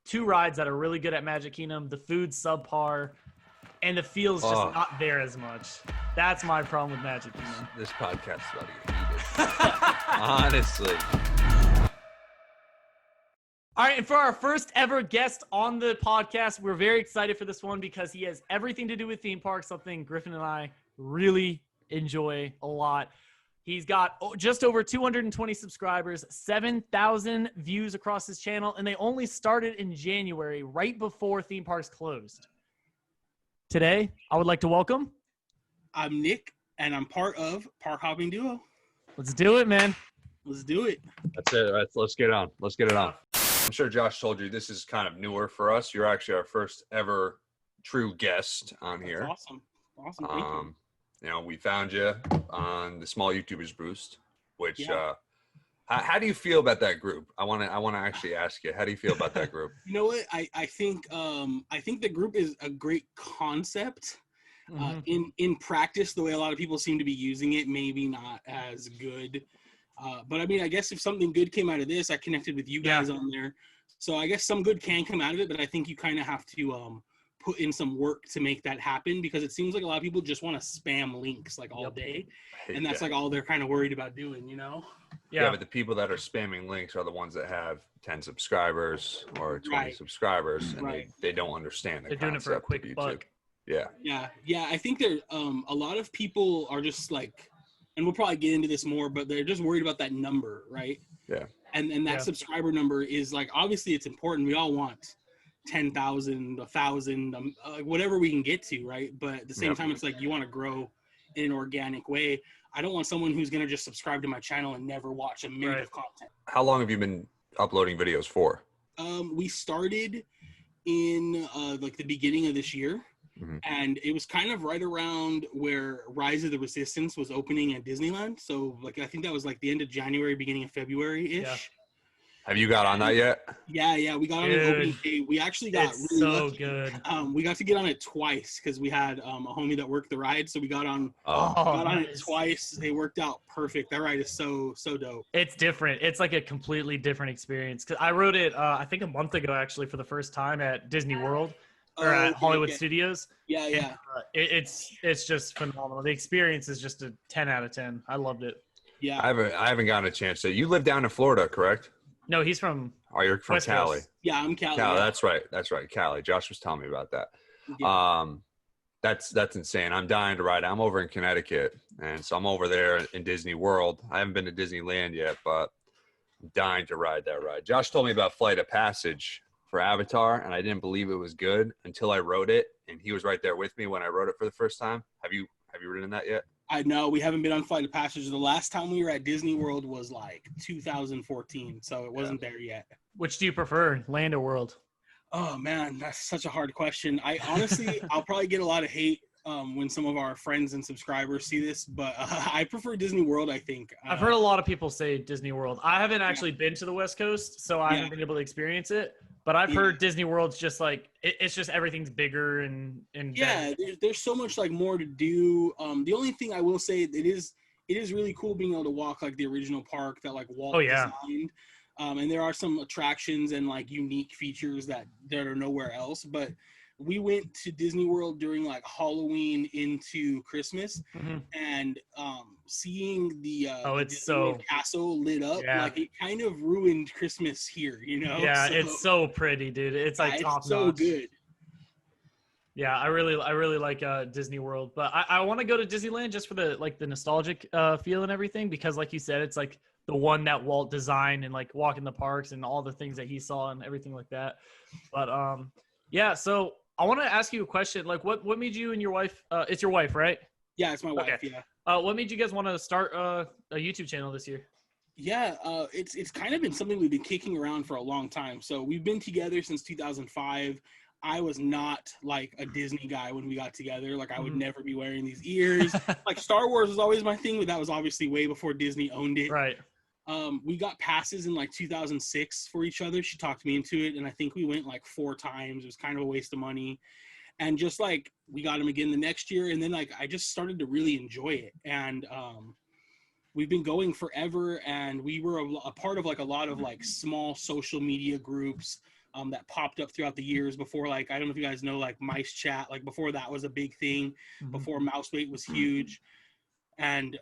two rides that are really good at Magic Kingdom. The food's subpar, and the feel's just not there as much. That's my problem with Magic Kingdom. This podcast is about to get heated. Honestly. All right, and for our first ever guest on the podcast, we're very excited for this one because he has everything to do with theme parks, something Griffin and I really enjoy a lot. He's got just over 220 subscribers, 7,000 views across his channel, and they only started in January, right before theme parks closed. Today, I would like to welcome... I'm Nick, and I'm part of ParkHopping Duo. Let's do it, man. Let's do it. That's it. Let's get it on. Let's get it on. I'm sure Josh told you this is kind of newer for us. You're actually our first ever true guest on here. That's awesome. Awesome. Thank you. You know, we found you on the Small YouTubers Boost, which how do you feel about that group? I want to actually ask you, how do you feel about that group? You know what? I think the group is a great concept. In practice, the way a lot of people seem to be using it, maybe not as good. But I mean, I guess if something good came out of this, I connected with you guys on there. So I guess some good can come out of it, but I think you kind of have to put in some work to make that happen, because it seems like a lot of people just want to spam links like all day. And that's like all they're kind of worried about doing, you know? Yeah, but the people that are spamming links are the ones that have 10 subscribers or 20 subscribers, and they don't understand the They're doing it for a quick buck. Yeah. I think there a lot of people are just like, and we'll probably get into this more, but they're just worried about that number, right? Yeah. And that subscriber number is like, obviously it's important. We all want 10,000, 1,000, whatever we can get to, right? But at the same time, it's like you want to grow in an organic way. I don't want someone who's going to just subscribe to my channel and never watch a minute of content. How long have you been uploading videos for? We started in like the beginning of this year. And it was kind of right around where Rise of the Resistance was opening at Disneyland. So like, I think that was like the end of January, beginning of February-ish. Yeah. Have you got on that yet? Yeah. We got on it opening day. We actually got really lucky. Good. We got to get on it twice because we had a homie that worked the ride. So we got on it twice. They worked out perfect. That ride is so dope. It's different. It's like a completely different experience. Because I rode it, I think a month ago, actually, for the first time at Disney World. Or at Hollywood Studios. Yeah. And, it's just phenomenal. The experience is just a 10 out of 10. I loved it. Yeah. I haven't gotten a chance to. You live down in Florida, correct? No, he's from. Oh, you're from Cali. Yeah, I'm Cali. That's right. Cali. Josh was telling me about that. Yeah. That's insane. I'm dying to ride. I'm over in Connecticut, and so I'm over there in Disney World. I haven't been to Disneyland yet, but I'm dying to ride that ride. Josh told me about Flight of Passage for Avatar, and I didn't believe it was good until I rode it, and he was right there with me when I rode it for the first time. Have you ridden that yet? I know we haven't been on Flight of Passage. The last time we were at Disney World was like 2014, so it wasn't there yet. Which do you prefer, Land or World? Oh man, that's such a hard question. I honestly, I'll probably get a lot of hate when some of our friends and subscribers see this, but I prefer Disney World, I think. I've heard a lot of people say Disney World. I haven't actually been to the West Coast, so I haven't been able to experience it. But I've heard Disney World's just like, it's just everything's bigger and yeah, there's so much like more to do. The only thing I will say, it is really cool being able to walk like the original park that like Walt designed. And there are some attractions and like unique features that are nowhere else. But we went to Disney World during like Halloween into Christmas, and seeing the castle lit up, like it kind of ruined Christmas here, you know? Yeah, so, it's so pretty, dude. It's like top so notch. Good. Yeah, I really like Disney World, but I want to go to Disneyland just for the like the nostalgic feel and everything, because like you said, it's like the one that Walt designed, and like walking the parks and all the things that he saw and everything like that. But yeah, so I want to ask you a question. Like, what made you and your wife? It's your wife, right? Yeah, it's my wife. Okay. Yeah. What made you guys want to start a YouTube channel this year? Yeah, it's kind of been something we've been kicking around for a long time. So we've been together since 2005. I was not like a Disney guy when we got together. Like I would never be wearing these ears. Like Star Wars was always my thing, but that was obviously way before Disney owned it. Right. We got passes in like 2006 for each other. She talked me into it, and I think we went like 4 times. It was kind of a waste of money. And just like we got them again the next year, and then like I just started to really enjoy it. And we've been going forever, and we were a part of like a lot of like small social media groups. that popped up throughout the years before, like, I don't know if you guys know, like Mice Chat, like before that was a big thing, before Mousebait was huge. And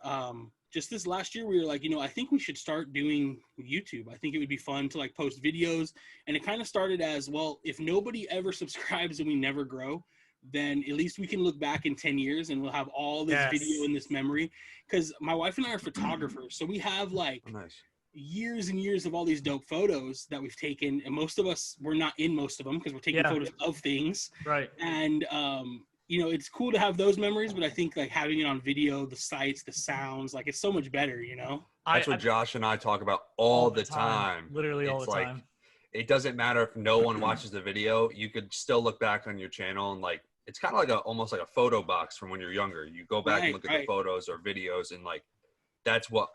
just this last year, we were like, I think we should start doing YouTube. I think it would be fun to like post videos. And it kind of started as, well, if nobody ever subscribes and we never grow, then at least we can look back in 10 years and we'll have all this video in this memory. Because my wife and I are photographers. So we have like years and years of all these dope photos that we've taken. And most of us, we're not in most of them because we're taking photos of things. Right. And, it's cool to have those memories, but I think like having it on video, the sights, the sounds, like it's so much better, That's what Josh and I talk about all the time. Literally all the time. It doesn't matter if no one watches the video, you could still look back on your channel and like, it's kind of like almost like a photo box from when you're younger. You go back and look at the photos or videos, and like, that's what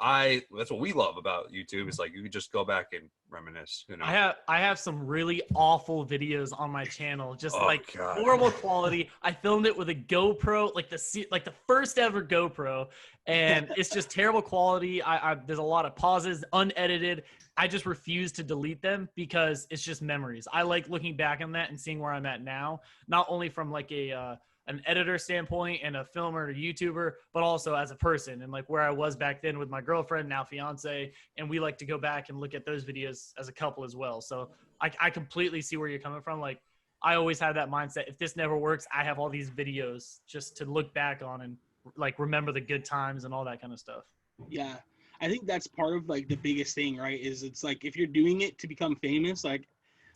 we love about YouTube, is like you can just go back and reminisce. I have some really awful videos on my channel, just horrible quality. I filmed it with a GoPro, like the first ever GoPro, and it's just terrible quality. There's a lot of pauses, unedited. I just refuse to delete them because it's just memories. I like looking back on that and seeing where I'm at now, not only from like an editor standpoint and a filmer and a YouTuber, but also as a person and like where I was back then with my girlfriend, now fiance. And we like to go back and look at those videos as a couple as well. So I completely see where you're coming from. Like I always have that mindset. If this never works, I have all these videos just to look back on and like remember the good times and all that kind of stuff. Yeah. I think that's part of like the biggest thing, right? Is it's like, if you're doing it to become famous, like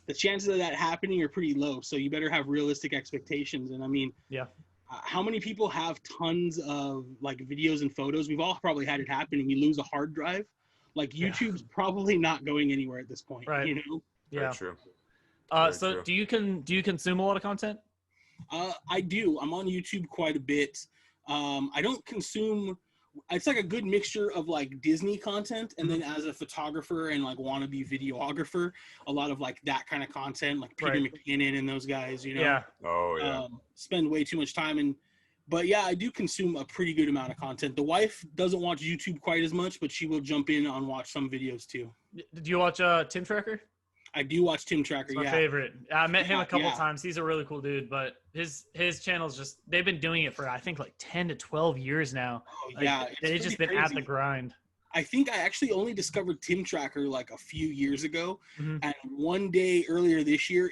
the chances of that happening are pretty low. So you better have realistic expectations. And I mean, how many people have tons of like videos and photos? We've all probably had it happen and you lose a hard drive. Like YouTube's probably not going anywhere at this point, right? Yeah. Very true. So true. Do you consume a lot of content? I do. I'm on YouTube quite a bit. I don't consume. It's like a good mixture of like Disney content, and then as a photographer and like wannabe videographer, a lot of like that kind of content, like Peter McKinnon and those guys, spend way too much time but yeah, I do consume a pretty good amount of content. The wife doesn't watch YouTube quite as much, but she will jump in and watch some videos too. Did you watch Tim Tracker? I do watch Tim Tracker. It's my favorite. I met him a couple times. He's a really cool dude, but his channel's just, they've been doing it for I think like 10 to 12 years now. Oh, yeah. They've just been at the grind. I think I actually only discovered Tim Tracker like a few years ago. And one day earlier this year,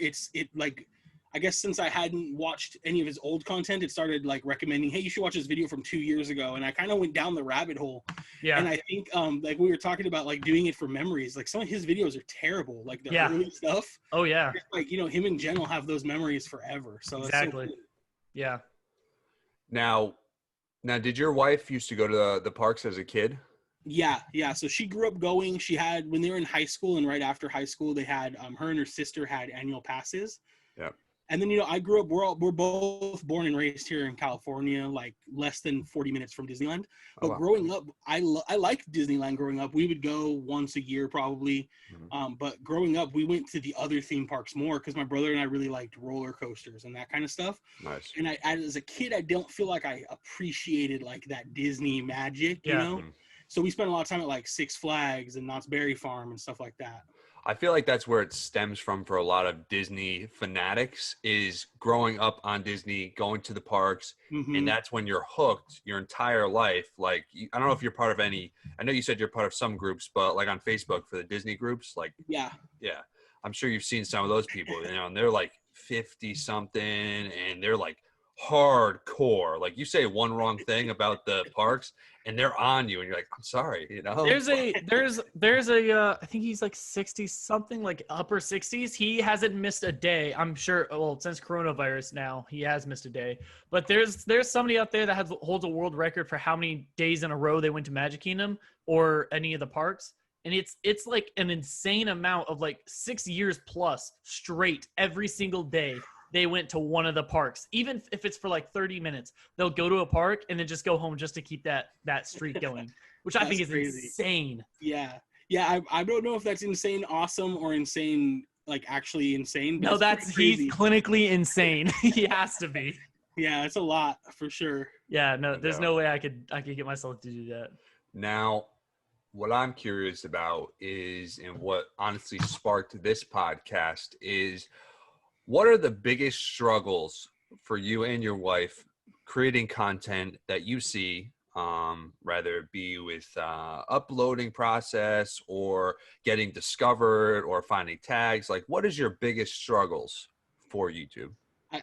I guess since I hadn't watched any of his old content, it started like recommending, hey, you should watch this video from 2 years ago. And I kind of went down the rabbit hole. Yeah. And I think like we were talking about like doing it for memories. Like some of his videos are terrible. Like the early stuff. Oh yeah. Like, him and Jen will have those memories forever. So exactly. So cool. Yeah. Now, did your wife used to go to the parks as a kid? Yeah. So she grew up going. She had, when they were in high school and right after high school, they had her and her sister had annual passes. Yeah. And then, I grew up, we're both born and raised here in California, like less than 40 minutes from Disneyland. But growing up, I liked Disneyland growing up. We would go once a year probably. But growing up, we went to the other theme parks more because my brother and I really liked roller coasters and that kind of stuff. Nice. And as a kid, I don't feel like I appreciated like that Disney magic, you know? So we spent a lot of time at like Six Flags and Knott's Berry Farm and stuff like that. I feel like that's where it stems from for a lot of Disney fanatics, is growing up on Disney, going to the parks, and that's when you're hooked your entire life. Like, I don't know if you're part of any, I know you said you're part of some groups, but like on Facebook for the Disney groups, like, yeah, I'm sure you've seen some of those people, and they're like 50 something and they're like hardcore. Like you say one wrong thing about the parks and they're on you and you're like, I'm sorry, There's a I think he's like 60 something, like upper 60s. He hasn't missed a day. I'm sure, well, since coronavirus now, he has missed a day. But there's somebody out there that holds a world record for how many days in a row they went to Magic Kingdom or any of the parks. And it's like an insane amount of like 6 years plus straight every single day. They went to one of the parks, even if it's for like 30 minutes, they'll go to a park and then just go home just to keep that streak going, which I think is crazy. Insane. Yeah. I don't know if that's insane, awesome, or insane, like actually insane. No, he's clinically insane. He has to be. Yeah, it's a lot for sure. Yeah, no, there's no way I could get myself to do that. Now, what I'm curious about is, and what honestly sparked this podcast is, what are the biggest struggles for you and your wife creating content that you see, rather it be with uploading process or getting discovered or finding tags? Like, what is your biggest struggles for YouTube?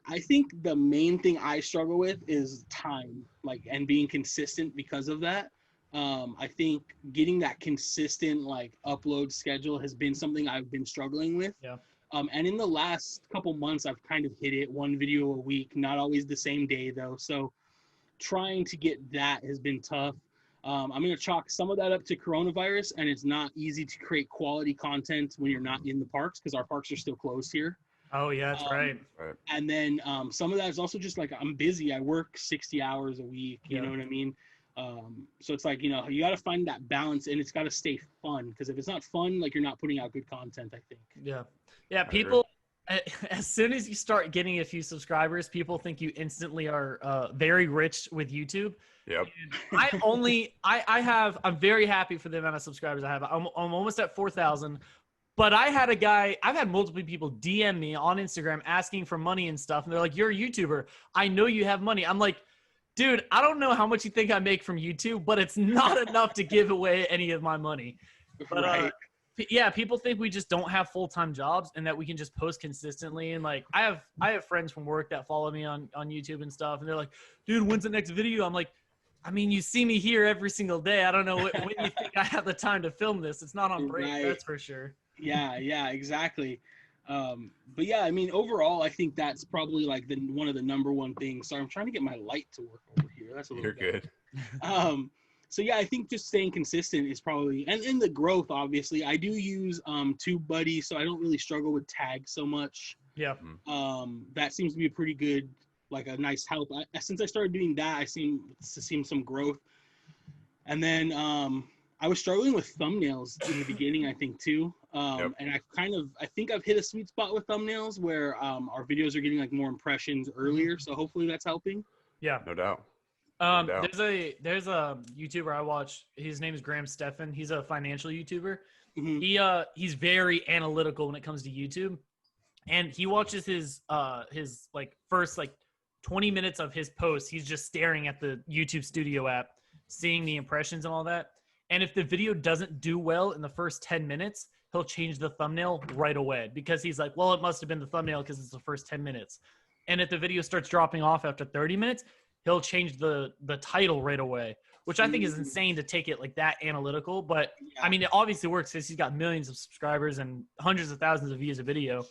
I think the main thing I struggle with is time, like, and being consistent because of that. I think getting that consistent like upload schedule has been something I've been struggling with. Yeah. And in the last couple months, I've kind of hit it, one video a week, not always the same day though. So trying to get that has been tough. I'm going to chalk some of that up to coronavirus, and it's not easy to create quality content when you're not in the parks because our parks are still closed here. Oh yeah, that's right. And then some of that is also just like I'm busy. I work 60 hours a week. You know what I mean? So it's like, you know, you got to find that balance, and it's got to stay fun, because if it's not fun, like, you're not putting out good content, I think. Yeah. Yeah. People, as soon as you start getting a few subscribers, people think you instantly are very rich with YouTube. Yep. I'm very happy for the amount of subscribers I have. I'm almost at 4,000. But I've had multiple people DM me on Instagram asking for money and stuff. And they're like, you're a YouTuber. I know you have money. I'm like, dude, I don't know how much you think I make from YouTube, but it's not enough to give away any of my money. But yeah, people think we just don't have full-time jobs and that we can just post consistently. And like, I have friends from work that follow me on YouTube and stuff. And they're like, dude, when's the next video? I'm like, I mean, you see me here every single day. I don't know when you think I have the time to film this. It's not on break, that's for sure. Yeah, exactly. But yeah, I mean, overall, I think that's probably like one of the number one things. Sorry, I'm trying to get my light to work over here. That's a little good. So yeah, I think just staying consistent is probably, and in the growth, obviously, I do use TubeBuddy, so I don't really struggle with tags so much. Yeah. That seems to be a pretty good, like, a nice help. Since I started doing that, I seem to see some growth. And then I was struggling with thumbnails in the beginning, I think, too. And I think I've hit a sweet spot with thumbnails where our videos are getting like more impressions earlier. So hopefully that's helping. Yeah. No doubt. There's a YouTuber I watch. His name is Graham Stephan. He's a financial YouTuber. Mm-hmm. He's very analytical when it comes to YouTube, and he watches his like first like 20 minutes of his posts. He's just staring at the YouTube Studio app, seeing the impressions and all that. And if the video doesn't do well in the first 10 minutes, he'll change the thumbnail right away, because he's like, well, it must have been the thumbnail because it's the first 10 minutes. And if the video starts dropping off after 30 minutes, he'll change the title right away, which I think is insane to take it like that analytical. But yeah. I mean, it obviously works because he's got millions of subscribers and hundreds of thousands of views a video.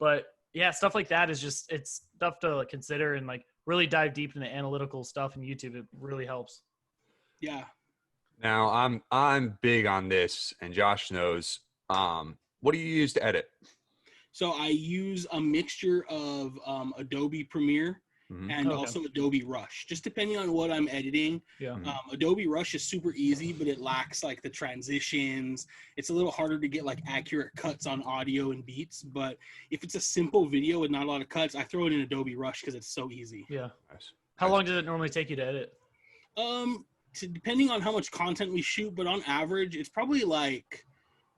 But yeah, stuff like that is just, it's stuff to consider and like really dive deep into the analytical stuff in YouTube. It really helps. Yeah. Now I'm big on this, and Josh knows. What do you use to edit? So I use a mixture of Adobe Premiere and also Adobe Rush, just depending on what I'm editing. Yeah. Adobe Rush is super easy, but it lacks like the transitions. It's a little harder to get like accurate cuts on audio and beats. But if it's a simple video with not a lot of cuts, I throw it in Adobe Rush because it's so easy. Yeah. Nice. How long does it normally take you to edit? Depending on how much content we shoot, but on average, it's probably like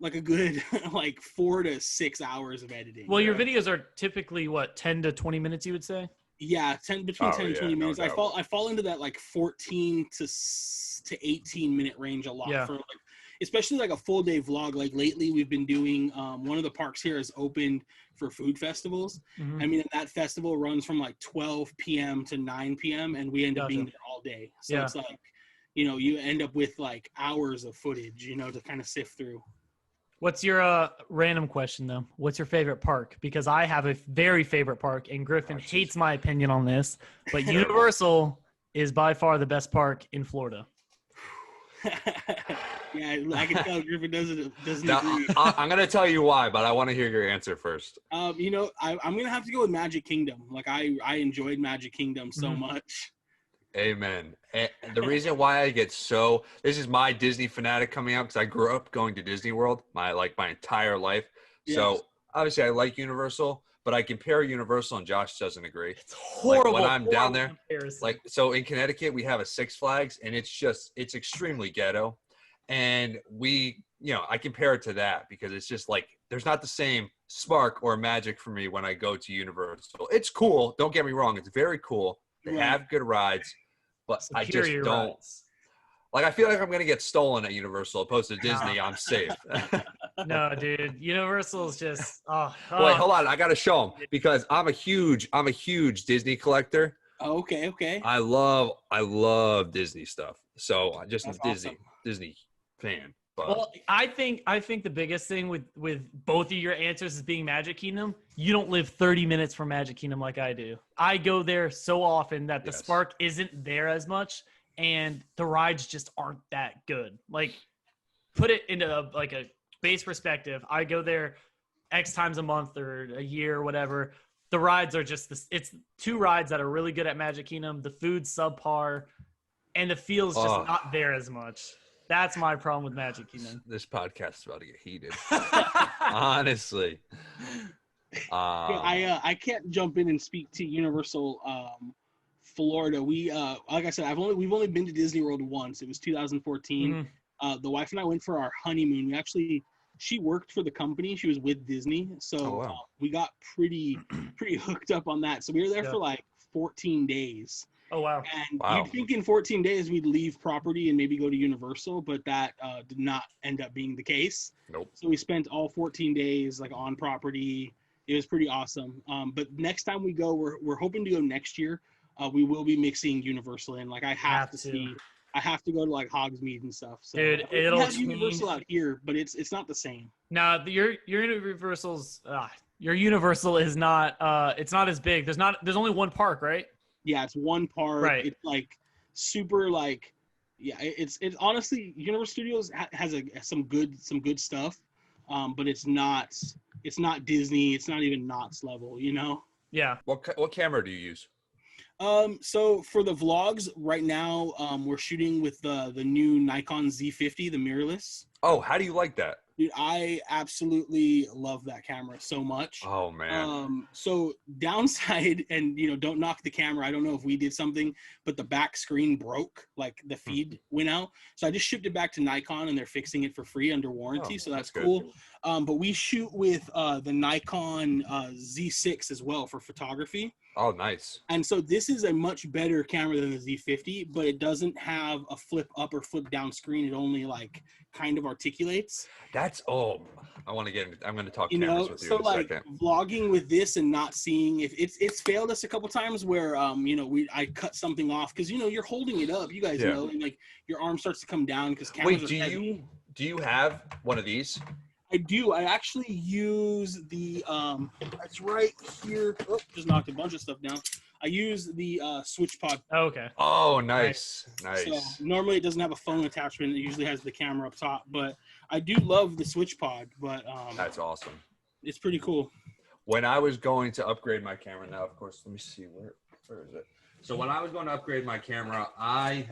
a good like 4 to 6 hours of editing. Well, your videos are typically what, 10 to 20 minutes, you would say? Yeah, between 10 and 20 minutes. No, I fall into that like 14 to 18 minute range a lot. Yeah. For like, especially like a full day vlog. Like lately, we've been doing one of the parks here has opened for food festivals. I mean, that festival runs from like 12 p.m. to 9 p.m. and we end up being there all day. So it's like, you know, you end up with like hours of footage, you know, to kind of sift through. What's your random question though? What's your favorite park? Because I have a very favorite park, and Griffin hates my opinion on this, but Universal is by far the best park in Florida. Yeah, I can tell Griffin doesn't now, agree. I'm gonna tell you why, but I want to hear your answer first. You know, I'm gonna have to go with Magic Kingdom. Like I enjoyed Magic Kingdom so much. Amen. And the reason why I get this is my Disney fanatic coming out, because I grew up going to Disney World my entire life. Yes. So obviously I like Universal, but I compare Universal and Josh doesn't agree. It's horrible. Like when I'm down there, comparison. like, so in Connecticut we have a Six Flags, and it's extremely ghetto. And I compare it to that because it's just like there's not the same spark or magic for me when I go to Universal. It's cool. Don't get me wrong. It's very cool. They have good rides, but I just don't. Rides. Like, I feel like I'm going to get stolen at Universal opposed to Disney. I'm safe. No, dude. Universal is just, Wait, hold on. I got to show them because I'm a huge Disney collector. Oh, okay. I love Disney stuff. So I just That's Disney fan. But. Well, I think the biggest thing with both of your answers is being Magic Kingdom. You don't live 30 minutes from Magic Kingdom like I do. I go there so often that the spark isn't there as much, and the rides just aren't that good. Like, put it into a base perspective. I go there X times a month or a year or whatever. The rides are just it's 2 rides that are really good at Magic Kingdom. The food's subpar, and the feel's just not there as much. That's my problem with Magic Kingdom. This podcast is about to get heated. Honestly. I can't jump in and speak to Universal Florida. We like I said, we've only been to Disney World once. It was 2014. The wife and I went for our honeymoon. She worked for the company. She was with Disney. So we got pretty hooked up on that. So we were there for like 14 days. Oh, wow. And you'd think in 14 days we'd leave property and maybe go to Universal, but that did not end up being the case. Nope. So we spent all 14 days like on property. It was pretty awesome. But next time we go, we're hoping to go next year. We will be mixing Universal in. Like I have to go to like Hogsmeade and stuff. So dude, we have Universal out here, but it's not the same. No, your Universal's your Universal is not it's not as big. There's only one park, right? Yeah, it's one park. Right. It's like super like, yeah. It's honestly Universal Studios has some good stuff, but it's not Disney. It's not even Knott's level, you know. Yeah. What camera do you use? So for the vlogs right now, we're shooting with the new Nikon Z50, the mirrorless. Oh, how do you like that? Dude, I absolutely love that camera so much. Oh man. So downside, and don't knock the camera. I don't know if we did something, but the back screen broke, like the feed went out. So I just shipped it back to Nikon, and they're fixing it for free under warranty. So that's cool. But we shoot with the Nikon Z6 as well for photography. Oh, nice. And so this is a much better camera than the Z50, but it doesn't have a flip up or flip down screen. It only like kind of articulates. I want to get into, I'm going to talk cameras with you in a second. Vlogging with this and not seeing if it's failed us a couple times where I cut something off because you're holding it up, you guys know, and like your arm starts to come down because cameras are heavy. Do you have one of these? I do. I actually use the it's right here. Oh, just knocked a bunch of stuff down. I use the switch pod. Oh, okay. Oh, nice. So normally it doesn't have a phone attachment. It usually has the camera up top, but I do love the switch pod. But that's awesome. It's pretty cool. When I was going to upgrade my camera, now of course, let me see where is it. So when I was going to upgrade my camera, I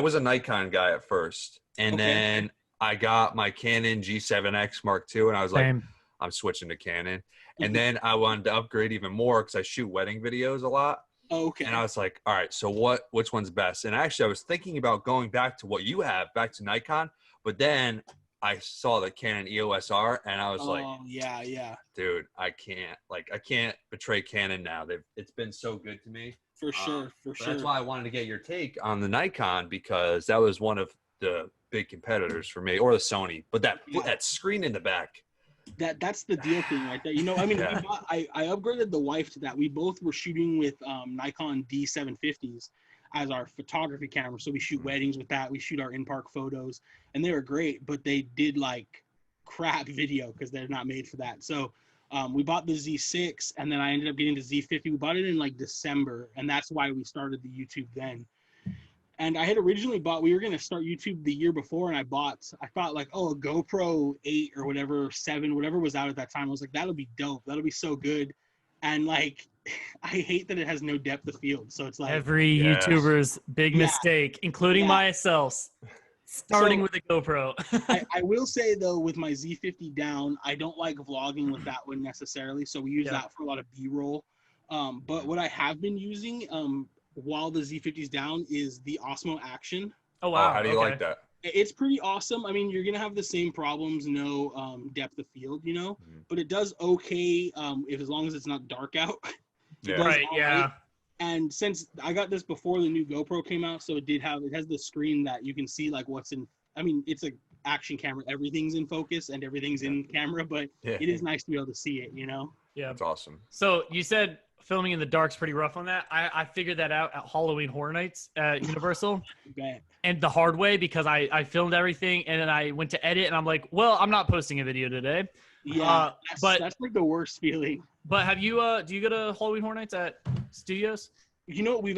was a Nikon guy at first, and then I got my Canon G7X Mark II, and I was like, I'm switching to Canon. And then I wanted to upgrade even more because I shoot wedding videos a lot. Oh, okay. And I was like, all right, so which one's best? And actually, I was thinking about going back to what you have, back to Nikon. But then I saw the Canon EOS R, and I was like, yeah. Dude, I can't betray Canon now. It's been so good to me. For sure. That's why I wanted to get your take on the Nikon, because that was one of the big competitors for me, or the Sony. But that screen in the back. That's the deal thing right there. I upgraded the wife to that. We both were shooting with Nikon D750s as our photography camera. So we shoot weddings with that. We shoot our in-park photos, and they were great, but they did like crap video because they're not made for that. So we bought the Z6, and then I ended up getting the Z50. We bought it in like December, and that's why we started the YouTube then. And I had originally we were going to start YouTube the year before, and I thought like, a GoPro 8 or whatever, 7, whatever was out at that time. I was like, that'll be dope. That'll be so good. And like, I hate that it has no depth of field. So it's like every YouTuber's big mistake, including myself, starting with a GoPro. I will say though, with my Z50 down, I don't like vlogging with that one necessarily. So we use that for a lot of B-roll. But what I have been using, while the Z50's down, is the Osmo Action. Oh wow! How do you like that? It's pretty awesome. I mean, you're gonna have the same problems, no depth of field, you know, but it does okay if as long as it's not dark out. Yeah. Right. Yeah. Right. And since I got this before the new GoPro came out, so it has the screen that you can see like what's in. I mean, it's a action camera. Everything's in focus and everything's in camera, but it is nice to be able to see it, you know? Yeah. That's awesome. So you said filming in the dark's pretty rough on that. I figured that out at Halloween Horror Nights at Universal. And the hard way, because I filmed everything and then I went to edit and I'm like, well, I'm not posting a video today. Yeah, that's like the worst feeling. But have you do you go to Halloween Horror Nights at studios? You know, we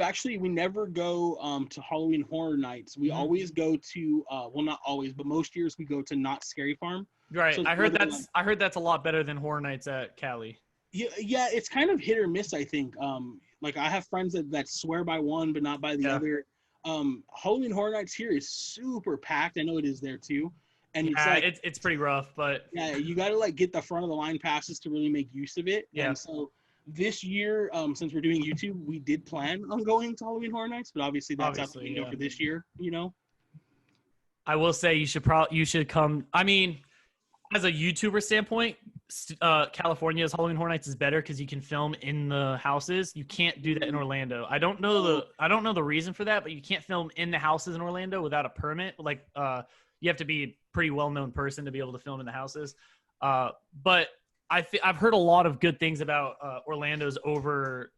never go to Halloween Horror Nights. We always go to well, not always, but most years we go to Not Scary Farm. Right. So I heard that's a lot better than Horror Nights at Cali. Yeah, it's kind of hit or miss, I think. Like I have friends that swear by one but not by the other. Halloween Horror Nights here is super packed. I know it is there too. And it's pretty rough, but you got to like get the front of the line passes to really make use of it. Yeah. And so this year, since we're doing YouTube, we did plan on going to Halloween Horror Nights, but obviously that's out the window for this year, you know. I will say you should come. I mean, as a YouTuber standpoint, California's Halloween Horror Nights is better because you can film in the houses. You can't do that in Orlando. I don't know the reason for that, but you can't film in the houses in Orlando without a permit. Like you have to be a pretty well-known person to be able to film in the houses. But I've heard a lot of good things about Orlando's over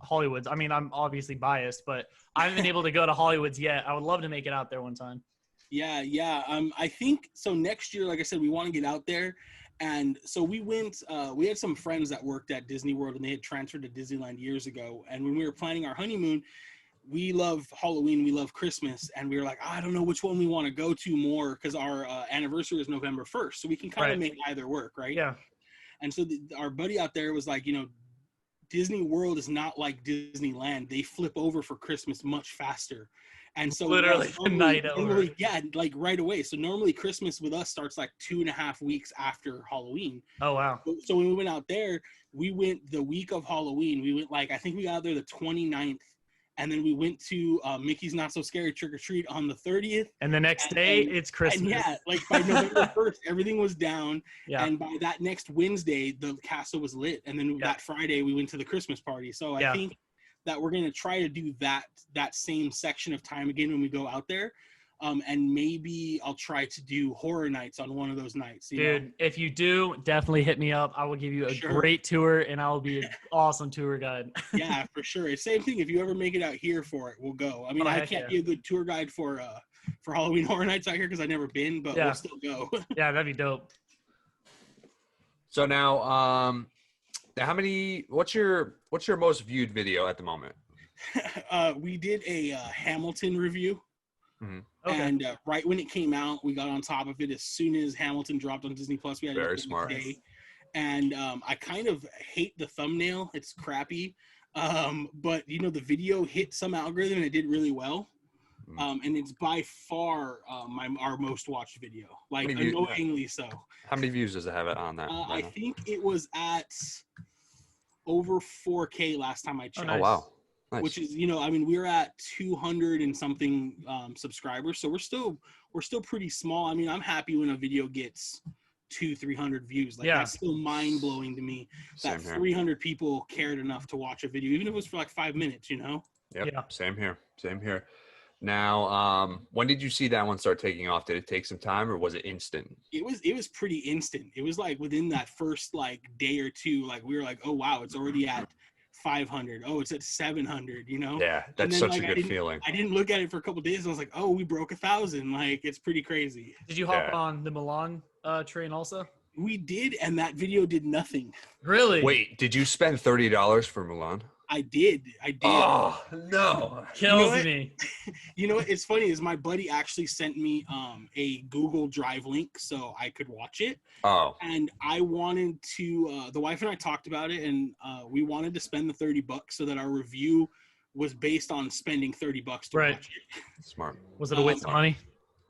Hollywood's. I mean, I'm obviously biased, but I haven't been able to go to Hollywood's yet. I would love to make it out there one time. Yeah. I think so. Next year, like I said, we want to get out there, and so we went. We had some friends that worked at Disney World, and they had transferred to Disneyland years ago. And when we were planning our honeymoon, we love Halloween, we love Christmas, and we were like, I don't know which one we want to go to more because our anniversary is November 1st, so we can kind of make either work, right? Yeah. And so our buddy out there was like, you know, Disney World is not like Disneyland. They flip over for Christmas much faster. And so literally the night over. Yeah, like right away. So normally Christmas with us starts like 2.5 weeks after Halloween. Oh, wow. So when we went out there, we went the week of Halloween. We went like, I think we got out there the 29th. And then we went to Mickey's Not So Scary Trick or Treat on the 30th. And the next day, it's Christmas. And yeah, like by November 1st, everything was down. Yeah. And by that next Wednesday, the castle was lit. And then that Friday, we went to the Christmas party. So I think that we're going to try to do that same section of time again when we go out there. And maybe I'll try to do Horror Nights on one of those nights. Dude, if you do, definitely hit me up. I will give you a great tour, and I will be an awesome tour guide. Yeah, for sure. Same thing. If you ever make it out here for it, we'll go. I mean, I can't be a good tour guide for Halloween Horror Nights out here because I've never been, but we'll still go. Yeah, that'd be dope. So now, what's your most viewed video at the moment? We did a Hamilton review. Mm-hmm. Okay. And right when it came out, we got on top of it as soon as Hamilton dropped on Disney Plus. We had very smart. And I kind of hate the thumbnail; it's crappy. But you know, the video hit some algorithm and it did really well. And it's by far our most watched video, like annoyingly so. How many views does it have it on that? I think it was at over 4K last time I checked. Oh wow. Nice. Which is, you know, I mean, we're at 200 and something subscribers, so we're still pretty small. I mean, I'm happy when a video gets 200-300 views. Like that's still mind blowing to me that 300 people cared enough to watch a video, even if it was for like 5 minutes. You know? Yep. Yeah. Same here. Now, when did you see that one start taking off? Did it take some time, or was it instant? It was pretty instant. It was like within that first like day or two, like we were like, oh wow, it's already at 500. Oh, it's at 700, you know? Yeah, that's such a good feeling. I didn't look at it for a couple of days. I was like, oh, we broke 1,000. Like, it's pretty crazy. Did you hop on the Milan train also? We did, and that video did nothing. Really? Wait, did you spend $30 for Milan? I did. Oh, no. Kills me. You know what? It's funny is my buddy actually sent me a Google Drive link so I could watch it. Oh. And I wanted to, the wife and I talked about it, and we wanted to spend the $30 so that our review was based on spending $30 to watch it. Smart. Was it a waste of money?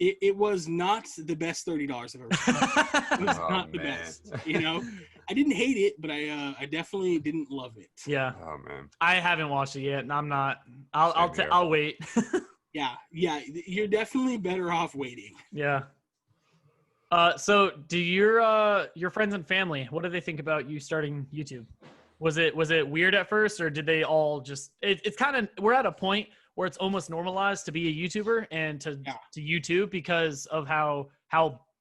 It was not the best $30 I've ever spent. It was not the best. You know, I didn't hate it, but I definitely didn't love it. Yeah. Oh man. I haven't watched it yet, and I'm not. I'll wait. Yeah, you're definitely better off waiting. Yeah. So do your friends and family, what do they think about you starting YouTube? Was it weird at first, or did they all just it's kind of, we're at a point where it's almost normalized to be a YouTuber and to YouTube because of how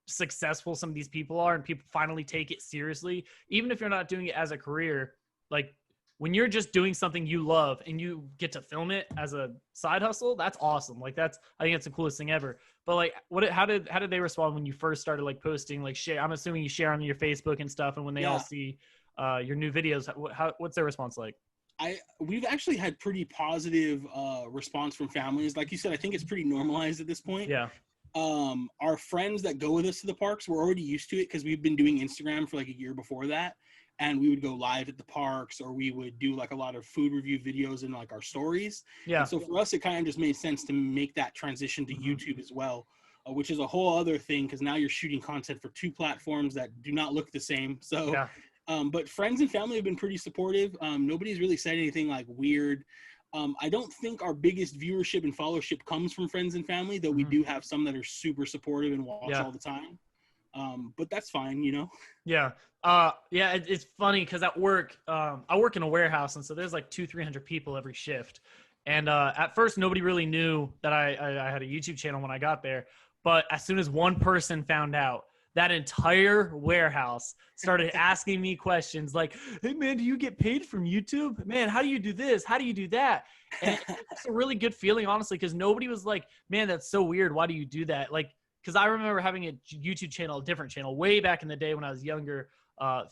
successful some of these people are, and people finally take it seriously, even if you're not doing it as a career. Like, when you're just doing something you love and you get to film it as a side hustle, that's awesome. Like, I think it's the coolest thing ever. But like, how did they respond when you first started like posting, like share? I'm assuming you share on your Facebook and stuff, and when they all see your new videos, what's their response like? We've actually had pretty positive response from families. Like you said, I think it's pretty normalized at this point. Yeah. Our friends that go with us to the parks, we're already used to it because we've been doing Instagram for like a year before that. And we would go live at the parks, or we would do like a lot of food review videos in like our stories. Yeah. And so for us, it kind of just made sense to make that transition to YouTube as well, which is a whole other thing, because now you're shooting content for two platforms that do not look the same. So, but friends and family have been pretty supportive. Nobody's really said anything like weird. I don't think our biggest viewership and followership comes from friends and family, though we do have some that are super supportive and watch all the time. But that's fine, you know? Yeah. It's funny because at work, I work in a warehouse, and so there's like 200-300 people every shift. And at first, nobody really knew that I had a YouTube channel when I got there. But as soon as one person found out, that entire warehouse started asking me questions like, "Hey man, do you get paid from YouTube? Man, how do you do this? How do you do that?" And it's a really good feeling, honestly, because nobody was like, "Man, that's so weird. Why do you do that?" Like, because I remember having a YouTube channel, a different channel, way back in the day when I was younger,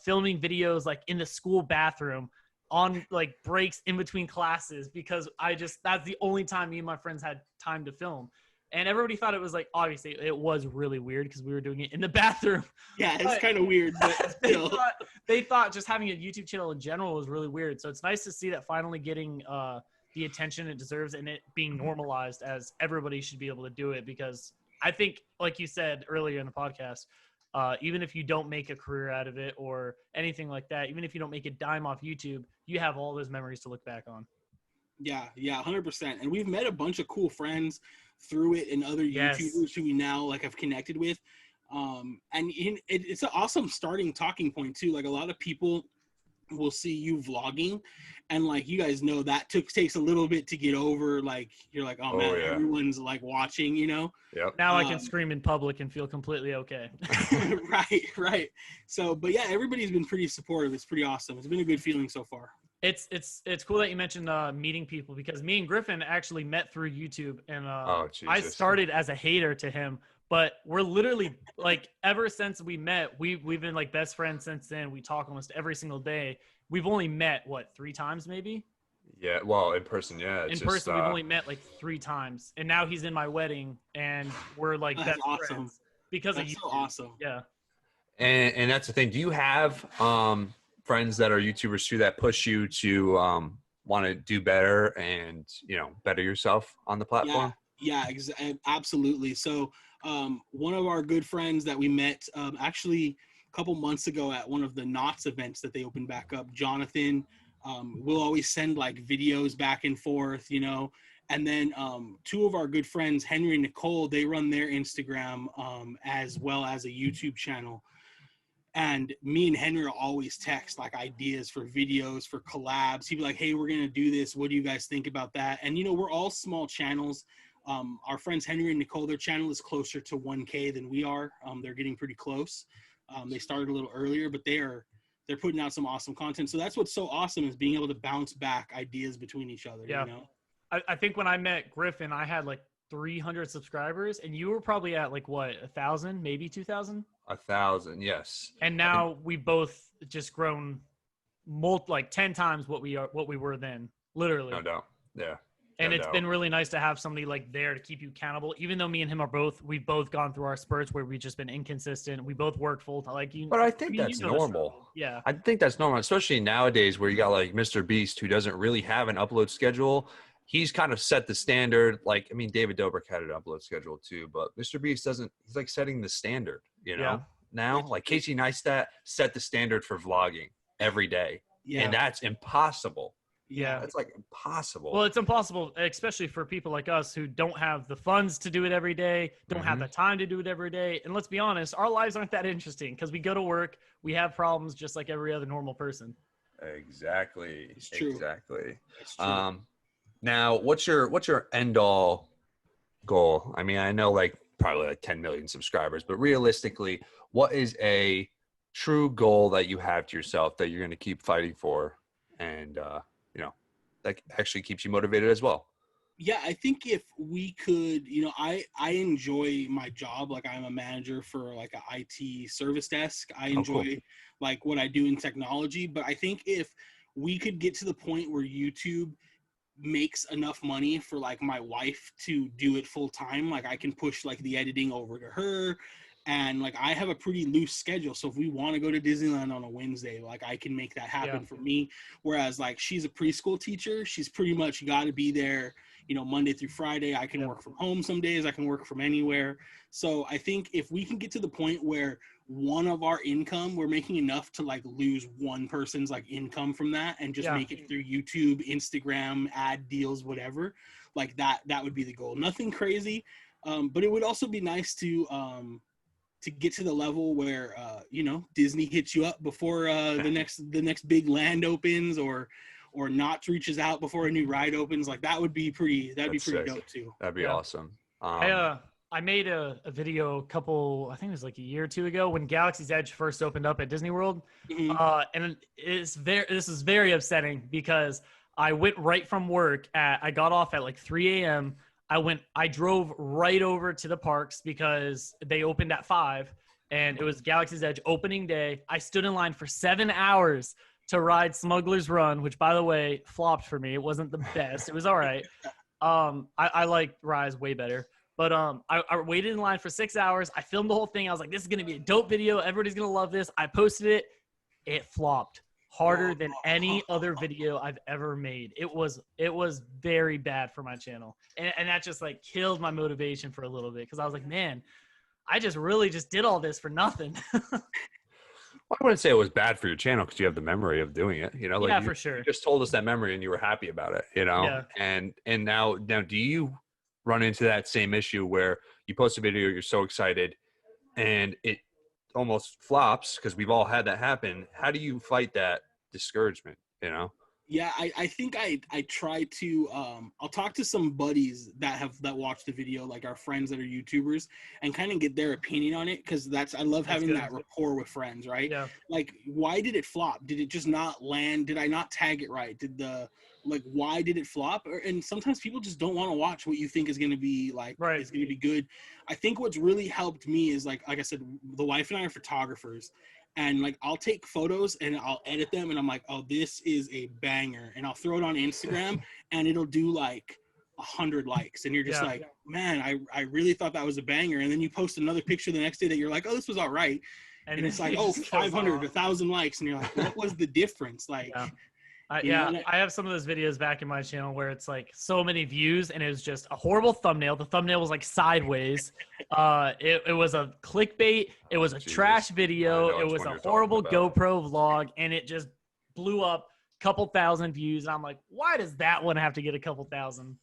filming videos like in the school bathroom on like breaks in between classes, because that's the only time me and my friends had time to film. And everybody thought it was like, obviously it was really weird because we were doing it in the bathroom. Yeah, it's kind of weird, but still. They thought just having a YouTube channel in general was really weird. So it's nice to see that finally getting the attention it deserves, and it being normalized as everybody should be able to do it. Because I think, like you said earlier in the podcast, even if you don't make a career out of it or anything like that, even if you don't make a dime off YouTube, you have all those memories to look back on. Yeah, 100%. And we've met a bunch of cool friends through it, and other YouTubers who we now like have connected with. And it's an awesome starting talking point too. Like, a lot of people will see you vlogging, and like, you guys know that takes a little bit to get over. Like, you're like, oh man, everyone's like watching, you know? Yep. Now I can scream in public and feel completely okay. Right. So, but yeah, everybody's been pretty supportive. It's pretty awesome. It's been a good feeling so far. It's cool that you mentioned meeting people, because me and Griffin actually met through YouTube, and I started as a hater to him, but we're literally like, ever since we met, we've been like best friends since then. We talk almost every single day. We've only met 3 times maybe? Yeah, well, in person, yeah. In person, we've only met like 3 times, and now he's in my wedding, and we're like best friends because of YouTube. So awesome. Yeah. And that's the thing. Do you have friends that are YouTubers too that push you to want to do better and, better yourself on the platform? Yeah, absolutely. So one of our good friends that we met actually a couple months ago at one of the Knots events that they opened back up, Jonathan, will always send like videos back and forth, and then 2 of our good friends, Henry and Nicole, they run their Instagram as well as a YouTube channel. And me and Henry will always text like ideas for videos, for collabs. He'd be like, hey, we're going to do this. What do you guys think about that? And, we're all small channels. Our friends Henry and Nicole, their channel is closer to 1K than we are. They're getting pretty close. They started a little earlier, but they're putting out some awesome content. So that's what's so awesome, is being able to bounce back ideas between each other. Yeah. I think when I met Griffin, I had like 300 subscribers, and you were probably at like 1,000, maybe 2,000? 1,000, yes. And now we both just grown like 10 times what we were then, literally. No doubt. Yeah. And it's been really nice to have somebody like there to keep you accountable, even though me and him we've both gone through our spurts where we've just been inconsistent. We both work full time. But I think that's normal. Yeah. I think that's normal, especially nowadays where you got like Mr. Beast, who doesn't really have an upload schedule. He's kind of set the standard. Like, I mean, David Dobrik had an upload schedule too, but Mr. Beast doesn't. He's like setting the standard, now. Like Casey Neistat set the standard for vlogging every day. Yeah. And that's impossible. Yeah. That's like impossible. Well, it's impossible, especially for people like us who don't have the funds to do it every day, don't have the time to do it every day. And let's be honest, our lives aren't that interesting because we go to work, we have problems just like every other normal person. Exactly. It's true. Exactly. It's true. Now what's your end all goal? I mean, I know like probably like 10 million subscribers, but realistically, what is a true goal that you have to yourself that you're going to keep fighting for, and that actually keeps you motivated as well? Yeah, I think if we could, I enjoy my job. Like, I'm a manager for like a IT service desk. I enjoy Cool. like what I do in technology, but I think if we could get to the point where YouTube makes enough money for like my wife to do it full time, like I can push like the editing over to her, and like I have a pretty loose schedule, so if we want to go to Disneyland on a Wednesday, like I can make that happen for me. Whereas like she's a preschool teacher, she's pretty much got to be there, Monday through Friday. I can work from home some days, I can work from anywhere. So I think if we can get to the point where one of our income, we're making enough to like lose one person's like income from that and just make it through YouTube, Instagram, ad deals, whatever, like that would be the goal. Nothing crazy, but it would also be nice to get to the level where Disney hits you up before the next big land opens, or Knott's reaches out before a new ride opens. Like that'd be pretty dope too. That'd be awesome. I made a video I think it was like a year or two ago when Galaxy's Edge first opened up at Disney World. And this is very upsetting because I went right from work I got off at like 3 a.m. I drove right over to the parks because they opened at 5 and it was Galaxy's Edge opening day. I stood in line for 7 hours to ride Smuggler's Run, which by the way, flopped for me. It wasn't the best. It was all right. I like Rise way better. But I waited in line for 6 hours. I filmed the whole thing. I was like, this is going to be a dope video. Everybody's going to love this. I posted it. It flopped harder than any other video I've ever made. It was very bad for my channel. And that just like killed my motivation for a little bit because I was like, man, I just really just did all this for nothing. Well, I wouldn't say it was bad for your channel because you have the memory of doing it. Like for sure. You just told us that memory and you were happy about it. And now do you run into that same issue where you post a video, you're so excited, and it almost flops because we've all had that happen? How do you fight that discouragement? Yeah, I think I try to I'll talk to some buddies that watch the video, like our friends that are YouTubers, and kind of get their opinion on it, because I love having that rapport with friends, right? Yeah. Like, why did it flop? Did it just not land? Did I not tag it right? Why did it flop? And sometimes people just don't want to watch what you think is going to be is going to be good. I think what's really helped me is like I said, the wife and I are photographers. And like, I'll take photos and I'll edit them and I'm like, oh, this is a banger. And I'll throw it on Instagram and it'll do like 100 likes. And you're just like, man, I really thought that was a banger. And then you post another picture the next day that you're like, oh, this was all right. And it's like, oh, 500, 1,000 likes. And you're like, what was the difference? Like, I have some of those videos back in my channel where it's like so many views and it was just a horrible thumbnail. The thumbnail was like sideways. It was a clickbait. It was a trash video. It was a horrible GoPro vlog, and it just blew up, couple thousand views. And I'm like, why does that one have to get a couple thousand?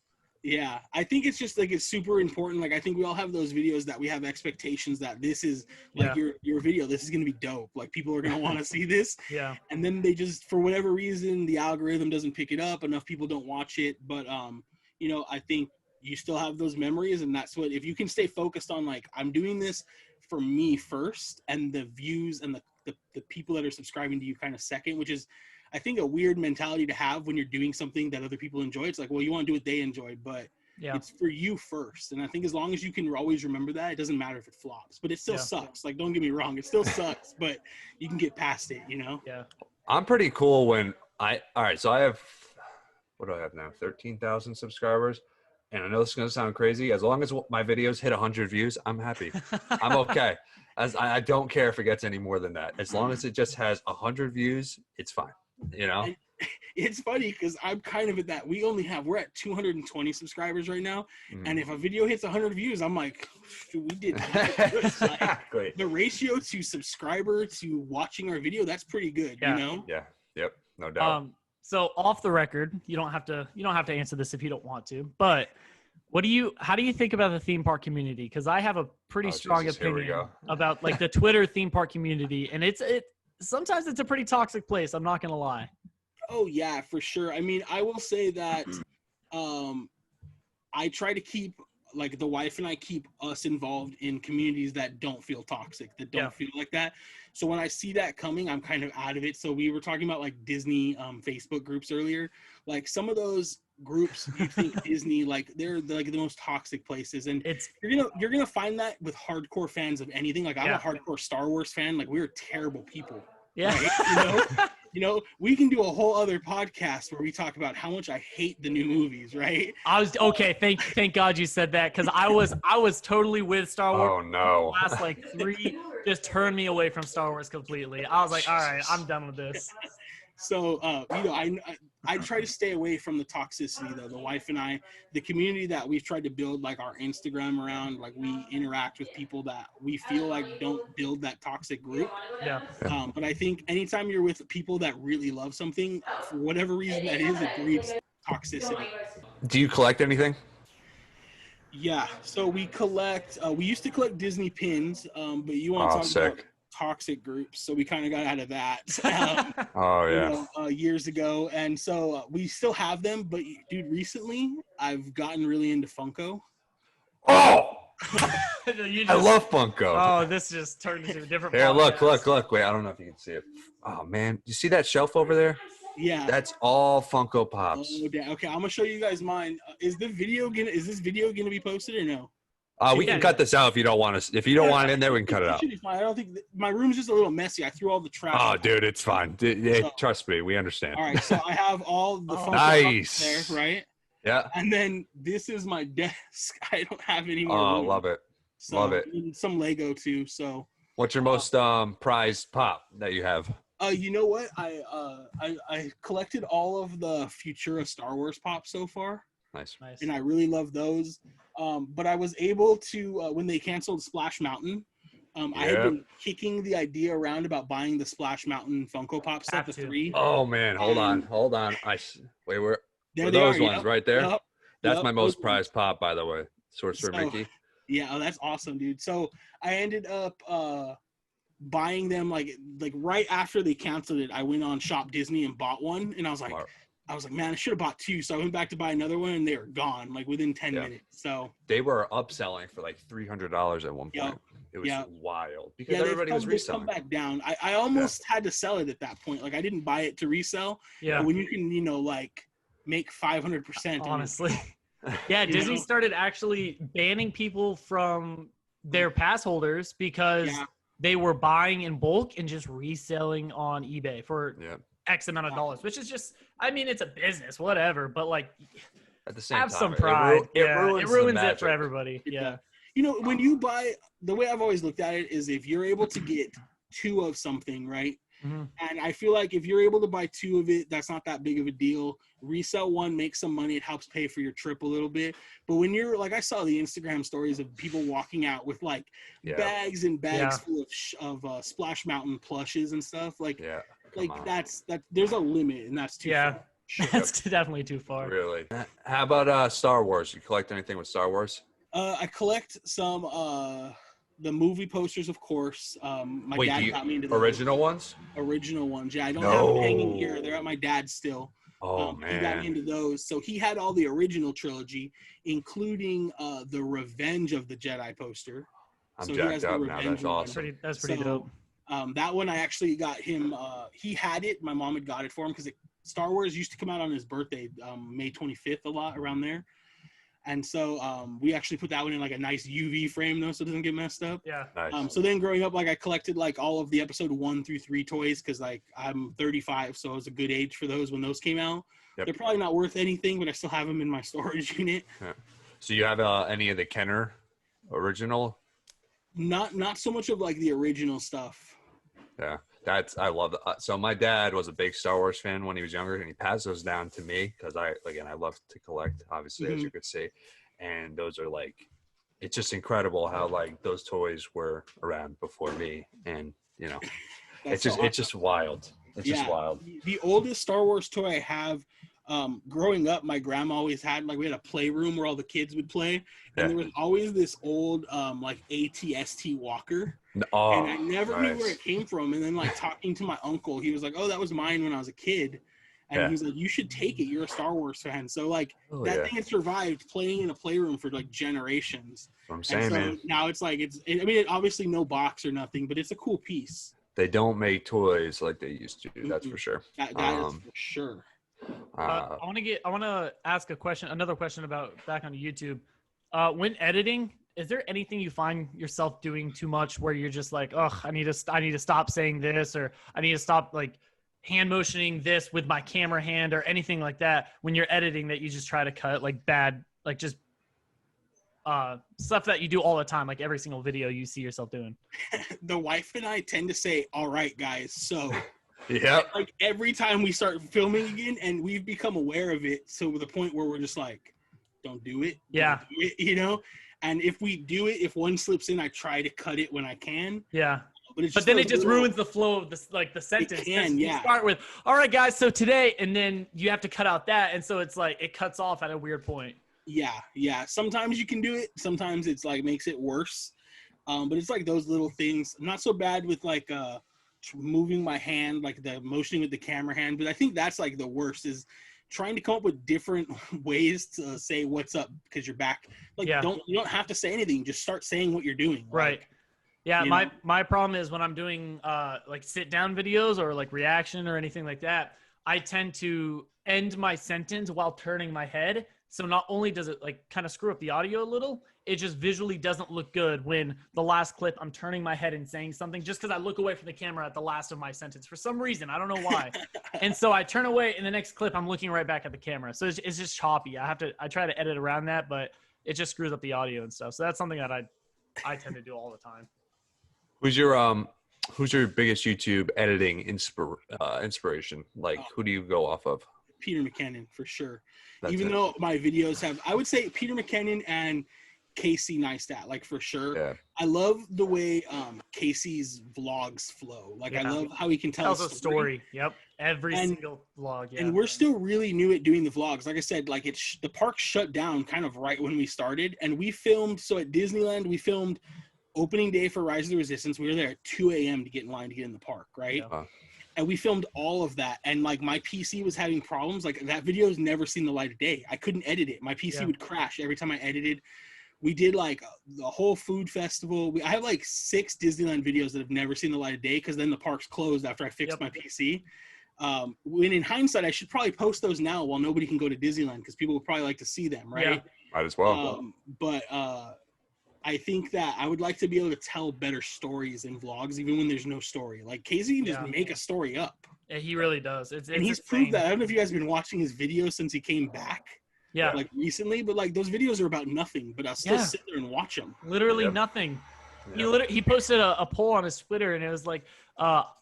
Yeah, I think it's just like, it's super important. Like, I think we all have those videos that we have expectations that this is like your video. This is going to be dope. Like, people are going to want to see this. Yeah. And then they just, for whatever reason, the algorithm doesn't pick it up. Enough people don't watch it. But, I think you still have those memories. And that's what, if you can stay focused on, like, I'm doing this for me first, and the views and the people that are subscribing to you kind of second, which is, I think, a weird mentality to have when you're doing something that other people enjoy. It's like, well, you want to do what they enjoy, but it's for you first. And I think as long as you can always remember that, it doesn't matter if it flops, but it still sucks. Like, don't get me wrong, it still sucks, but you can get past it, Yeah. I'm pretty cool when so I have, what do I have now? 13,000 subscribers. And I know this is going to sound crazy. As long as my videos hit 100 views, I'm happy. I'm okay. I don't care if it gets any more than that. As long as it just has 100 views, it's fine. It's funny because I'm kind of at that. We're at 220 subscribers right now, and if a video hits 100 views, I'm like, we did good. Like, the ratio to subscriber to watching our video, that's pretty good. Yeah. Yeah. Yep. No doubt. So off the record, you don't have to answer this if you don't want to, but how do you think about the theme park community? Because I have a pretty strong opinion about like the Twitter theme park community, and sometimes it's a pretty toxic place. I'm not gonna lie. Oh yeah, for sure. I mean, I will say that I try to keep, like, the wife and I keep us involved in communities that don't feel toxic, that don't feel like that. So when I see that coming, I'm kind of out of it. So we were talking about like Disney Facebook groups earlier. Like some of those groups, you think Disney, like they're like the most toxic places, and you're gonna find that with hardcore fans of anything. Like I'm a hardcore Star Wars fan. Like we're terrible people. Yeah. Right? We can do a whole other podcast where we talk about how much I hate the new movies, right? Thank God you said that, because I was totally with Star Wars. Oh no. The last like 3 just turned me away from Star Wars completely. I was like, all right, I'm done with this. So, I try to stay away from the toxicity, though. The wife and I, the community that we've tried to build, like our Instagram around, like we interact with people that we feel like don't build that toxic group. Yeah. But I think anytime you're with people that really love something, for whatever reason that is, it breeds toxicity. Do you collect anything? Yeah. So we used to collect Disney pins, but you want to talk about toxic groups, so we kind of got out of that years ago, and so we still have them, but dude, recently I've gotten really into Funko. I love Funko. Oh, this just turned into a different Here, look, wait, I don't know if you can see it. Oh man, you see that shelf over there? Yeah, that's all Funko Pops. Okay, I'm gonna show you guys mine. Is this video gonna be posted or no? We can cut this out if you don't want to. If you don't want it in there, we can cut it out. I don't think my room's just a little messy. I threw all the trash. Oh, dude, it's fine. Trust me, we understand. All right, so I have all the Funko there, right? Yeah. And then this is my desk. I don't have any more. Oh, love it. So, love it. And some Lego too. So. What's your most prized pop that you have? You know what? I collected all of the Futura Star Wars pops so far. Nice. And I really love those. But I was able to, when they canceled Splash Mountain, I had been kicking the idea around about buying the Splash Mountain Funko Pop set, the 3. Oh man, hold on. Where those ones right there? Yep. That's my most prized pop, by the way. Sorcerer Mickey. Yeah, that's awesome, dude. So I ended up buying them like right after they canceled it. I went on Shop Disney and bought one, and I was like, man, I should have bought 2. So I went back to buy another one, and they were gone like within 10 minutes. So they were upselling for like $300 at one point. It was wild because everybody was reselling. Come back down. I almost had to sell it at that point. Like I didn't buy it to resell. Yeah. But when you can, like make 500%. Honestly. Yeah. Disney started actually banning people from their pass holders because they were buying in bulk and just reselling on eBay for X amount of dollars, which is just, I mean, it's a business, whatever, but like at the same have time, some pride. It ruins it for everybody. Yeah. When you buy, the way I've always looked at it is if you're able to get 2 of something, right? Mm-hmm. And I feel like if you're able to buy 2 of it, that's not that big of a deal. Resell 1, make some money. It helps pay for your trip a little bit. But when you're like, I saw the Instagram stories of people walking out with like bags and bags full of Splash Mountain plushes and stuff. Like that's there's a limit, and that's too far. That's definitely too far. Really? How about Star Wars? You collect anything with Star Wars? I collect some the movie posters, of course. My dad got me into the original ones. Original ones, yeah. I don't have them hanging here. They're at my dad's still. Oh man, he got me into those. So he had all the original trilogy, including the Revenge of the Jedi poster. I'm jacked up now. That's awesome. That's pretty dope. That one I actually got him. He had it. My mom had got it for him because Star Wars used to come out on his birthday, May 25th, a lot around there. And so we actually put that one in like a nice UV frame though, so it doesn't get messed up. Yeah. Nice. So then growing up, like I collected like all of the episode 1 through 3 toys because like I'm 35, so it was a good age for those when those came out. Yep. They're probably not worth anything, but I still have them in my storage unit. Yeah. So you have any of the Kenner original? Not so much of like the original stuff. Yeah. I love that. So my dad was a big Star Wars fan when he was younger, and he passed those down to me because I love to collect, obviously, as you could see. And those are like, it's just incredible how like those toys were around before me, and it's just wild. It's just wild. The oldest Star Wars toy I have, growing up, my grandma always had, like, we had a playroom where all the kids would play, and there was always this old like ATST walker. Oh, and I never knew where it came from. And then, like, talking to my uncle, he was like, "Oh, that was mine when I was a kid." And he was like, "You should take it. You're a Star Wars fan." So, like, that thing had survived playing in a playroom for, like, generations. That's what I'm saying, man. Now it's like, I mean, obviously no box or nothing, but it's a cool piece. They don't make toys like they used to. That's for sure. That is for sure. I want to ask another question about back on YouTube. When editing, is there anything you find yourself doing too much where you're just like, "Oh, I need to stop saying this," or "I need to stop, like, hand motioning this with my camera hand," or anything like that when you're editing that you just try to cut, like, bad, like, just stuff that you do all the time, like every single video you see yourself doing? The wife and I tend to say, "All right, guys, so..." Yeah. Like, every time we start filming again, and we've become aware of it, so to the point where we're just like, "Don't do it." Yeah. Don't do it, you know? And if we do it, if one slips in, I try to cut it when I can. Yeah. But then it just ruins the flow of this, like, the sentence. It can, You start with, "All right, guys, so today," and then you have to cut out that, and so it's like it cuts off at a weird point. Yeah. Sometimes you can do it. Sometimes it's like makes it worse. But it's like those little things. Not so bad with, like, moving my hand, like the motioning with the camera hand, but I think that's, like, the worst, is trying to come up with different ways to say what's up because you're back. Like, you don't have to say anything. Just start saying what you're doing. Right. Like, yeah. My problem is when I'm doing like sit down videos or like reaction or anything like that, I tend to end my sentence while turning my head. So not only does it, like, kind of screw up the audio a little, it just visually doesn't look good when the last clip I'm turning my head and saying something just because I look away from the camera at the last of my sentence for some reason. I don't know why. And so I turn away, in the next clip I'm looking right back at the camera. So it's just choppy. I try to edit around that, but it just screws up the audio and stuff. So that's something that I tend to do all the time. Who's your biggest YouTube editing inspiration? Like, who do you go off of? Peter McKinnon, for sure. Even though my videos have, I would say Peter McKinnon and Casey Neistat, like, for sure. Yeah. I love the way Casey's vlogs flow. Like, I love how he can tell a story. Yep. Every single vlog. Yeah. And we're still really new at doing the vlogs. Like I said, like, the park shut down kind of right when we started, and we filmed. So at Disneyland, we filmed opening day for Rise of the Resistance. We were there at 2 a.m. to get in line to get in the park, right? Yeah. And we filmed all of that. And, like, my PC was having problems. Like, that video has never seen the light of day. I couldn't edit it. My PC would crash every time I edited. We did, like, the whole food festival. I have, like, 6 Disneyland videos that have never seen the light of day because then the park's closed after I fixed my PC. When in hindsight, I should probably post those now while nobody can go to Disneyland because people would probably like to see them, right? Yeah. Might as well. But I think that I would like to be able to tell better stories in vlogs, even when there's no story. Like, Casey can just make a story up. Yeah, he really does. And he's proved that. I don't know if you guys have been watching his videos since he came back. Yeah. Like, recently, but, like, those videos are about nothing, but I'll still sit there and watch them. Literally nothing. He posted a poll on his Twitter, and it was like,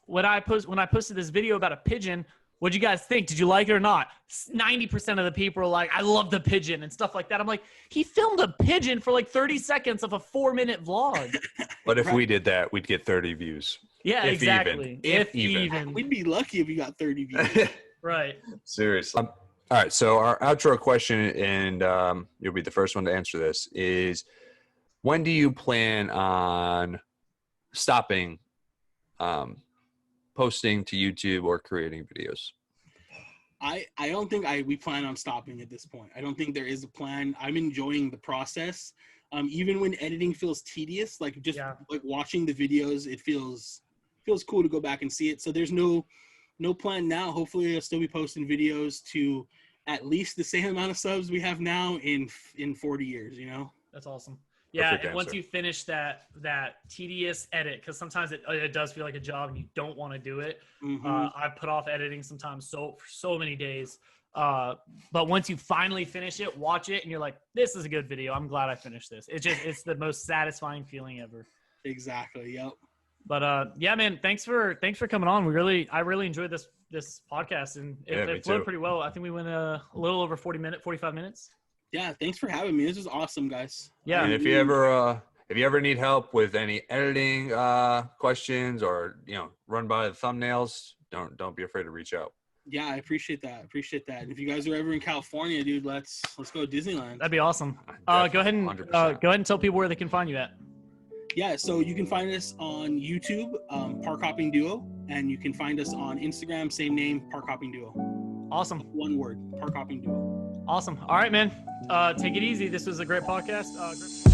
when I posted this video about a pigeon, what'd you guys think? Did you like it or not? 90% of the people are like, "I love the pigeon," and stuff like that. I'm like, he filmed a pigeon for like 30 seconds of a 4-minute vlog. But if we did that, we'd get 30 views. Yeah, if exactly. If even. We'd be lucky if we got 30 views. Right. Seriously. All right. So our outro question, and you'll be the first one to answer this, is when do you plan on stopping posting to YouTube or creating videos? I don't think we plan on stopping at this point. I don't think there is a plan. I'm enjoying the process. Even when editing feels tedious, like just like watching the videos, it feels cool to go back and see it. So there's no plan now. Hopefully I'll still be posting videos to at least the same amount of subs we have now in 40 years, you know? That's awesome. Yeah, and once you finish that tedious edit, because sometimes it does feel like a job and you don't want to do it. I've put off editing sometimes for so many days. But once you finally finish it, watch it, and you're like, "This is a good video. I'm glad I finished this." It's the most satisfying feeling ever. Exactly. Yep. But yeah, man, thanks for coming on. I really enjoyed this podcast, and it flowed pretty well. I think we went a little over 45 minutes. Yeah, thanks for having me. This is awesome, guys. Yeah. And if you ever need help with any editing questions or, run by the thumbnails, don't be afraid to reach out. Yeah, I appreciate that. And if you guys are ever in California, dude, let's go to Disneyland. That'd be awesome. Go ahead and tell people where they can find you at. Yeah, so you can find us on YouTube, ParkHopping Duo, and you can find us on Instagram, same name, ParkHopping Duo. Awesome. One word, ParkHopping Duo. Awesome. All right, man. Take it easy. This was a great podcast.